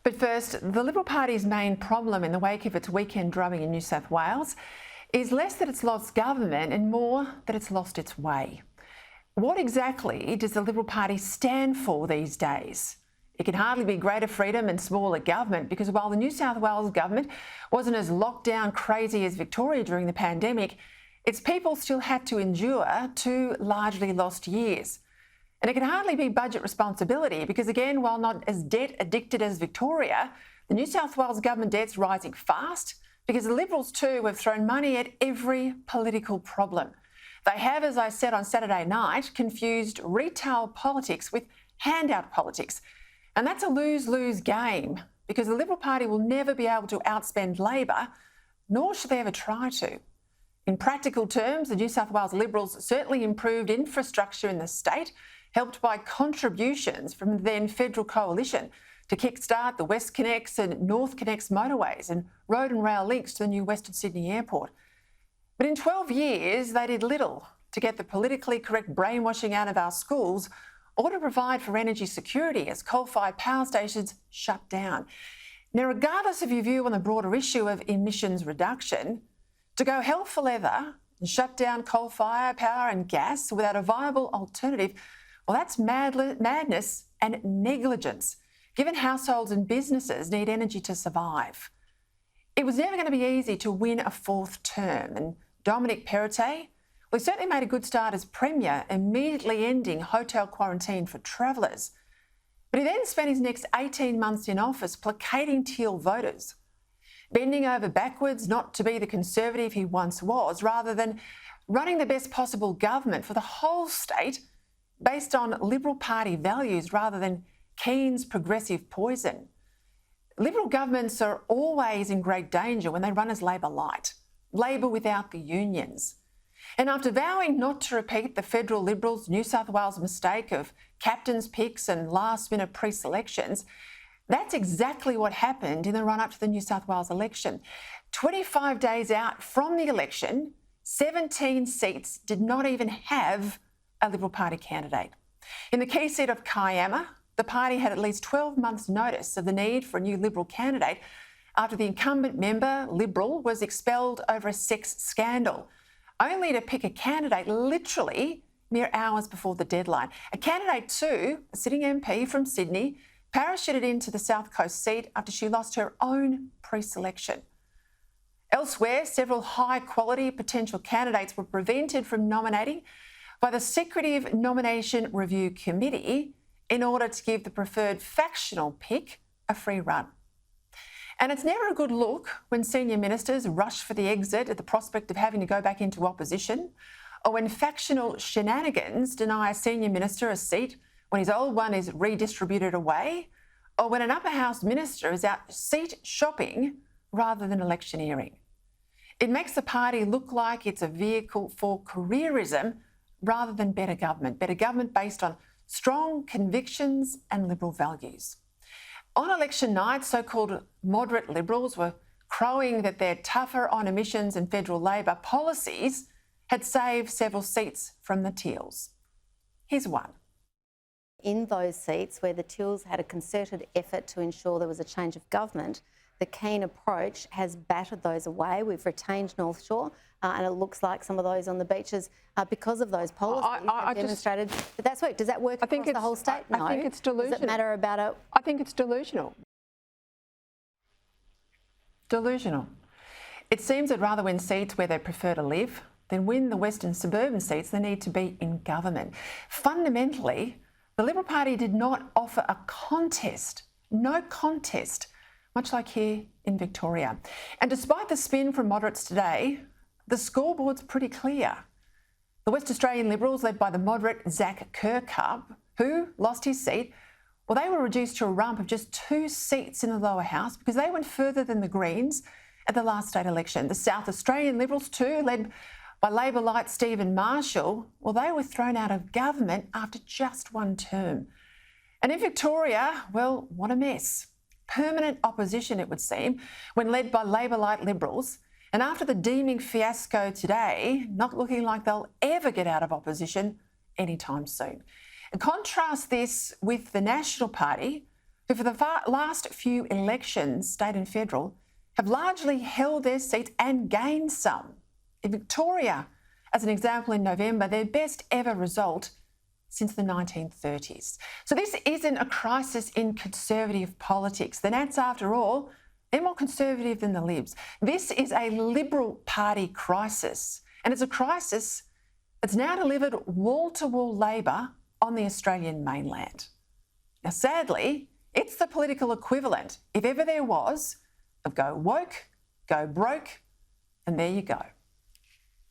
But first, the Liberal Party's main problem in the wake of its weekend drubbing in New South Wales is less that it's lost government and more that it's lost its way. What exactly does the Liberal Party stand for these days? It can hardly be greater freedom and smaller government, because while the New South Wales government wasn't as lockdown crazy as Victoria during the pandemic, its people still had to endure 2 largely lost years. And it can hardly be budget responsibility because, again, while not as debt addicted as Victoria, the New South Wales government debt's rising fast because the Liberals too have thrown money at every political problem. They have, as I said on Saturday night, confused retail politics with handout politics. And that's a lose-lose game because the Liberal Party will never be able to outspend Labor, nor should they ever try to. In practical terms, the New South Wales Liberals certainly improved infrastructure in the state, helped by contributions from the then federal coalition to kickstart the West Connects and North Connects motorways and road and rail links to the new Western Sydney Airport. But in 12 years, they did little to get the politically correct brainwashing out of our schools or to provide for energy security as coal-fired power stations shut down. Now, regardless of your view on the broader issue of emissions reduction, to go hell for leather and shut down coal-fired power and gas without a viable alternative, well, that's madness and negligence, given households and businesses need energy to survive. It was never going to be easy to win a 4th term, and Dominic Perrottet, well, he certainly made a good start as Premier, immediately ending hotel quarantine for travellers. But he then spent his next 18 months in office placating Teal voters, bending over backwards not to be the Conservative he once was, rather than running the best possible government for the whole state based on Liberal Party values rather than Keen's progressive poison. Liberal governments are always in great danger when they run as Labor light, Labor without the unions. And after vowing not to repeat the federal Liberals' New South Wales mistake of captain's picks and last-minute pre-selections, that's exactly what happened in the run-up to the New South Wales election. 25 days out from the election, 17 seats did not even have a Liberal Party candidate. In the key seat of Kiama, the party had at least 12 months' notice of the need for a new Liberal candidate after the incumbent member, Liberal, was expelled over a sex scandal, only to pick a candidate literally mere hours before the deadline. A candidate too, a sitting MP from Sydney, parachuted into the South Coast seat after she lost her own pre-selection. Elsewhere, several high-quality potential candidates were prevented from nominating by the Secretive Nomination Review Committee in order to give the preferred factional pick a free run. And it's never a good look when senior ministers rush for the exit at the prospect of having to go back into opposition, or when factional shenanigans deny a senior minister a seat when his old one is redistributed away, or when an upper house minister is out seat shopping rather than electioneering. It makes the party look like it's a vehicle for careerism rather than better government based on strong convictions and Liberal values. On election night, so-called moderate Liberals were crowing that their tougher on emissions and federal Labor policies had saved several seats from the Teals. Here's one. In those seats where the Teals had a concerted effort to ensure there was a change of government, the Keen approach has battered those away. We've retained North Shore, and it looks like some of those on the beaches, because of those policies, have demonstrated that that's worked. Does that work across the whole state? No. I think it's delusional. Does it matter about it? I think it's delusional. Delusional. It seems that rather win seats where they prefer to live than win the western suburban seats they need to be in government. Fundamentally, the Liberal Party did not offer a contest, no contest, much like here in Victoria. And despite the spin from moderates today, the scoreboard's pretty clear. The West Australian Liberals, led by the moderate Zach Kirkup, who lost his seat, well, they were reduced to a rump of just 2 seats in the lower house because they went further than the Greens at the last state election. The South Australian Liberals too, led by Labor light Stephen Marshall, well, they were thrown out of government after just 1 term. And in Victoria, well, what a mess. Permanent opposition, it would seem, when led by Labor light Liberals. And after the deeming fiasco today, not looking like they'll ever get out of opposition anytime soon. And contrast this with the National Party, who for the last few elections, state and federal, have largely held their seats and gained some. In Victoria, as an example, in November, their best ever result since the 1930s. So this isn't a crisis in conservative politics. The Nats, after all, they're more conservative than the Libs. This is a Liberal Party crisis, and it's a crisis that's now delivered wall-to-wall Labor on the Australian mainland. Now, sadly, it's the political equivalent, if ever there was, of go woke, go broke, and there you go.